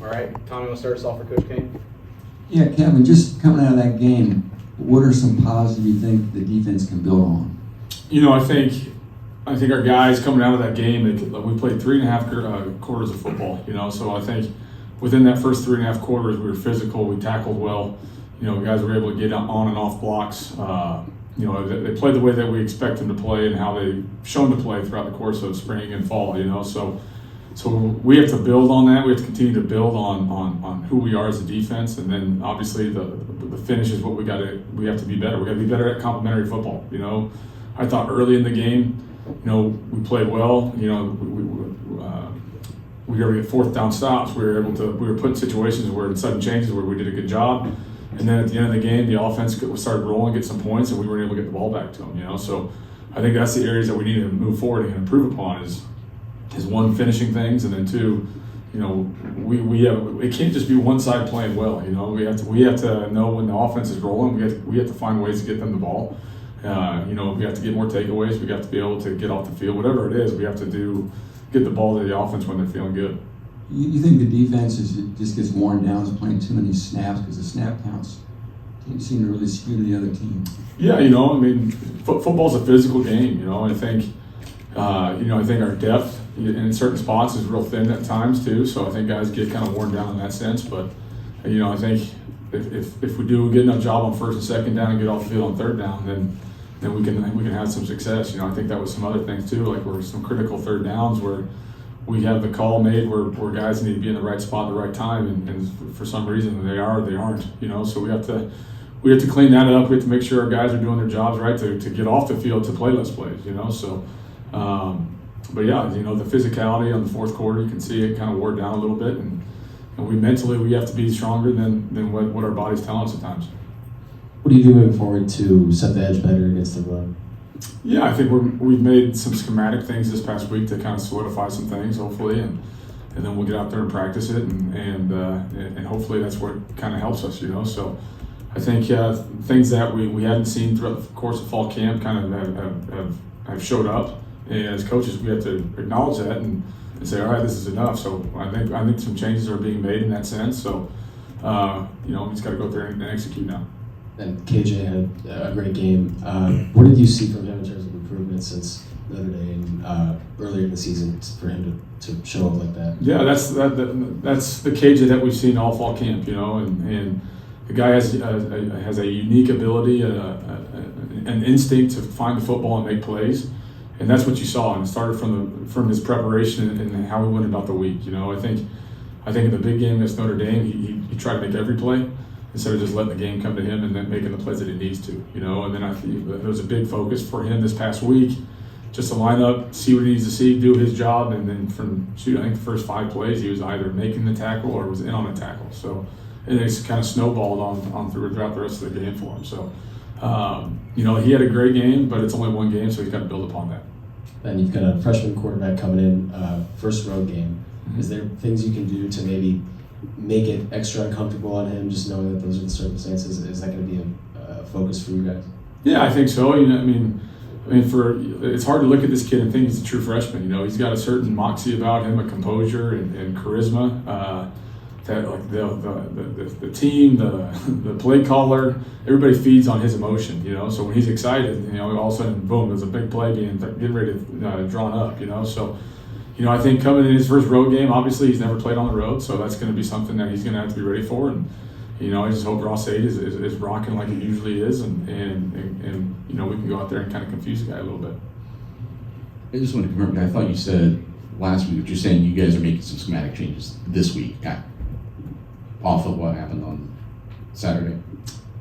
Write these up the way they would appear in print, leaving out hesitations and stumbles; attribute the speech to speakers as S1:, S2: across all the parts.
S1: All right, Tommy, want to start us off for Coach Kane?
S2: Yeah, Kevin, just coming out of that game, what are some positives you think the defense can build on?
S3: I think our guys coming out of that game, we played 3.5 quarters of football, so I think within that first 3.5 quarters, we were physical, we tackled well, guys were able to get on and off blocks. They played the way that we expect them to play and how they've shown to play throughout the course of spring and fall, So we have to build on that. We have to continue to build on who we are as a defense, and then obviously the finish is what we have to be better. We got to be better at complementary football. I thought early in the game, we played well. We were able to get fourth down stops. We were put in situations where in sudden changes where we did a good job, and then at the end of the game, the offense started rolling, get some points, and we weren't able to get the ball back to them. So I think that's the areas that we need to move forward and improve upon is one, finishing things, and then two, it can't just be one side playing well. We have to know when the offense is rolling. We have to find ways to get them the ball. We have to get more takeaways. We have to be able to get off the field. Whatever it is, we have to get the ball to the offense when they're feeling good.
S2: You think the defense just gets worn down as playing too many snaps because the snap counts seem to really skew to the other team?
S3: Yeah, football's a physical game. I think our depth in certain spots is real thin at times too. So I think guys get kind of worn down in that sense. But I think if we do a good enough job on first and second down and get off the field on third down, then we can have some success. I think that was some other things too, like where some critical third downs where we have the call made where guys need to be in the right spot at the right time, and for some reason they are or they aren't. So we have to clean that up. We have to make sure our guys are doing their jobs right to get off the field to play less plays. So. But yeah, the physicality on the fourth quarter, you can see it kind of wore down a little bit, and we have to be stronger than what our body's telling us at times.
S4: What do you do moving forward to set the edge better against the run?
S3: Yeah, I think we've made some schematic things this past week to kind of solidify some things, hopefully, and then we'll get out there and practice it, and hopefully that's what kind of helps us, So I think things that we hadn't seen throughout the course of fall camp kind of have showed up. And as coaches, we have to acknowledge that and say, all right, this is enough. So I think some changes are being made in that sense. So, we just got to go there and execute now.
S4: And KJ had a great game. What did you see from him in terms of improvement since the other day and earlier in the season for him to show up like that?
S3: Yeah, that's the KJ that we've seen all fall camp, and the guy has a unique ability, an instinct to find the football and make plays. And that's what you saw, and it started from his preparation and how he went about the week. I think in the big game against Notre Dame, he tried to make every play instead of just letting the game come to him and then making the plays that he needs to. And then I think there was a big focus for him this past week, just to line up, see what he needs to see, do his job, and then I think the first 5 plays he was either making the tackle or was in on a tackle. So, and it's kind of snowballed on throughout the rest of the game for him. So. He had a great game, but it's only one game, so he's got to build upon that.
S4: And you've got a freshman quarterback coming in, first road game. Mm-hmm. Is there things you can do to maybe make it extra uncomfortable on him, just knowing that those are the circumstances? Is that going to be a focus for you guys?
S3: Yeah, I think so. It's hard to look at this kid and think he's a true freshman. He's got a certain moxie about him, a composure and charisma. That like the team, the play caller, everybody feeds on his emotion, So when he's excited, all of a sudden, boom, there's a big play getting ready to drawn up, So, I think coming in his first road game, obviously he's never played on the road, so that's going to be something that he's going to have to be ready for. And I just hope Ross-Ade is rocking like it usually is, and we can go out there and kind of confuse the guy a little bit.
S5: I just want to confirm. I thought you said last week, but you're saying you guys are making some schematic changes this week. Off of what happened on Saturday?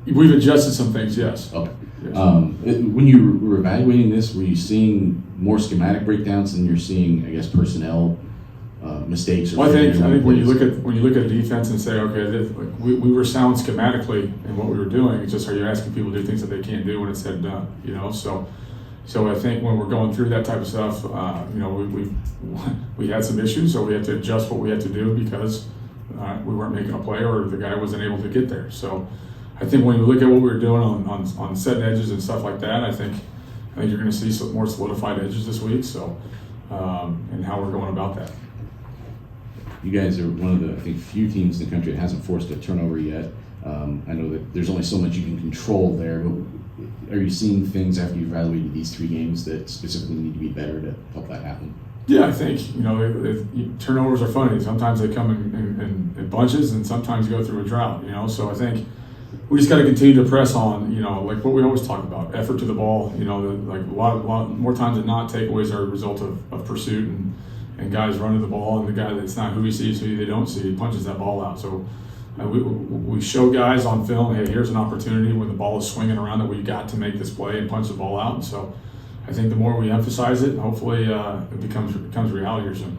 S3: We've adjusted some things, yes.
S5: Okay.
S3: Yes.
S5: When you were evaluating this, were you seeing more schematic breakdowns than you're seeing, I guess, personnel mistakes?
S3: Well, I think when you look at a defense and say, okay, we were sound schematically in what we were doing. It's just, are you asking people to do things that they can't do when it's said and done? So I think when we're going through that type of stuff, we had some issues, so we had to adjust what we had to do because we weren't making a play or the guy wasn't able to get there. So I think when you look at what we were doing on setting edges and stuff like that, I think you're going to see some more solidified edges this week. So and how we're going about that.
S5: You guys are one of the, I think, few teams in the country that hasn't forced a turnover yet. I know that there's only so much you can control there, but are you seeing things after you've evaluated these 3 games that specifically need to be better to help that happen?
S3: Yeah, I think, turnovers are funny. Sometimes they come in bunches, and sometimes you go through a drought, So I think we just got to continue to press on, like what we always talk about, effort to the ball. Like a lot more times than not, takeaways are a result of pursuit and guys running the ball, and the guy that's not who he sees, who they don't see, punches that ball out. So we show guys on film, hey, here's an opportunity when the ball is swinging around that we got to make this play and punch the ball out. And so I think the more we emphasize it, hopefully it becomes reality here soon.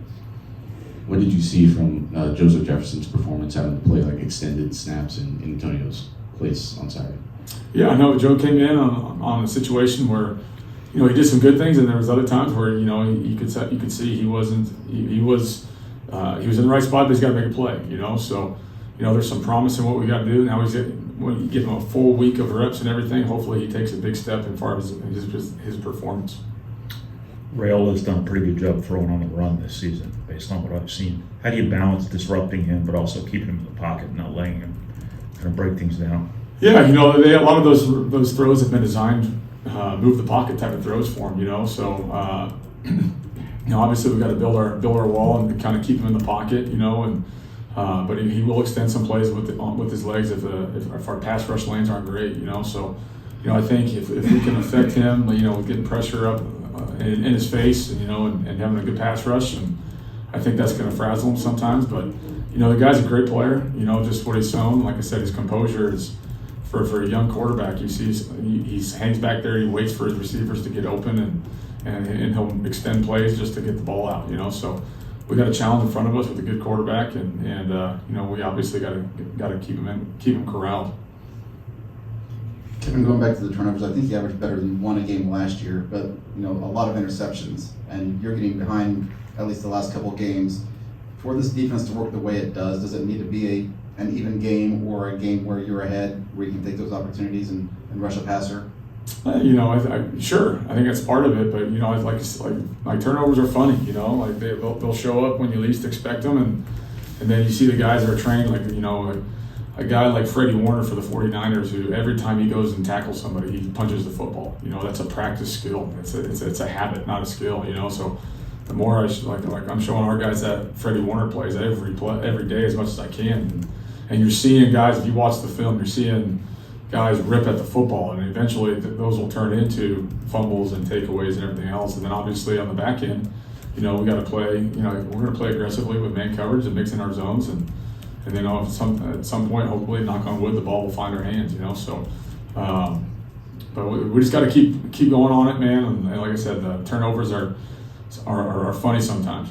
S5: What did you see from Joseph Jefferson's performance having to play like extended snaps in Antonio's place on Saturday?
S3: Yeah, I know Joe came in on a situation where he did some good things, and there was other times where you could see he was in the right spot, but he's got to make a play. So there's some promise in what we got to do. Now when you give him a full week of reps and everything, hopefully he takes a big step in far as his performance.
S6: Rayola's done a pretty good job throwing on the run this season, based on what I've seen. How do you balance disrupting him, but also keeping him in the pocket and not letting him kind of break things down?
S3: Yeah, a lot of those throws have been designed move the pocket type of throws for him. So obviously we got to build our wall and kind of keep him in the pocket, and. But he will extend some plays with his legs if our pass rush lanes aren't great, So, I think if we can affect him, with getting pressure up in his face, and having a good pass rush, and I think that's going to frazzle him sometimes. But, the guy's a great player. Just what he's shown. Like I said, his composure is for a young quarterback. You see, he hangs back there. He waits for his receivers to get open, and he'll extend plays just to get the ball out. So. We got a challenge in front of us with a good quarterback, and we obviously got to keep him corralled.
S1: Kevin, going back to the turnovers, I think he averaged better than 1 a game last year, but a lot of interceptions, and you're getting behind at least the last couple of games. For this defense to work the way it does it need to be an even game or a game where you're ahead, where you can take those opportunities and rush a passer?
S3: Sure, I think that's part of it, but like turnovers are funny, like they'll show up when you least expect them, and then you see the guys that are trained, like a guy like Freddie Warner for the 49ers, who every time he goes and tackles somebody, he punches the football. That's a practice skill. It's a habit, not a skill. So the more I'm showing our guys that Freddie Warner plays every day as much as I can, and you're seeing guys. If you watch the film, you're seeing guys rip at the football, and eventually those will turn into fumbles and takeaways and everything else. And then obviously on the back end, we got to play. We're going to play aggressively with man coverage and mix in our zones, and then at some point, hopefully, knock on wood, the ball will find our hands. So, but we just got to keep going on it, man. And like I said, the turnovers are funny sometimes.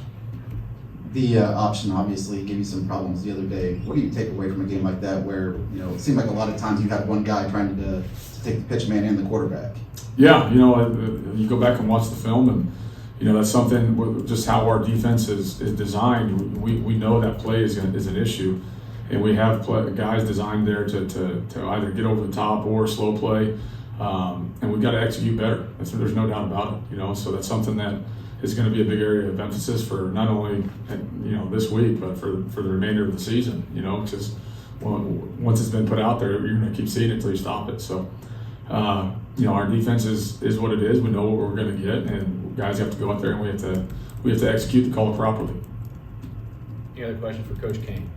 S1: The option obviously gave you some problems the other day. What do you take away from a game like that where, it seemed like a lot of times you had one guy trying to take the pitch man and the quarterback?
S3: Yeah, you go back and watch the film, and, that's something, just how our defense is designed. We know that play is an issue, and we have guys designed there to either get over the top or slow play, and we've got to execute better. There's no doubt about it, So that's something that is going to be a big area of emphasis for not only this week, but for the remainder of the season. Because once it's been put out there, you're going to keep seeing it until you stop it. So, our defense is what it is. We know what we're going to get, and guys have to go out there and we have to execute the call properly.
S1: Any other questions for Coach Kane?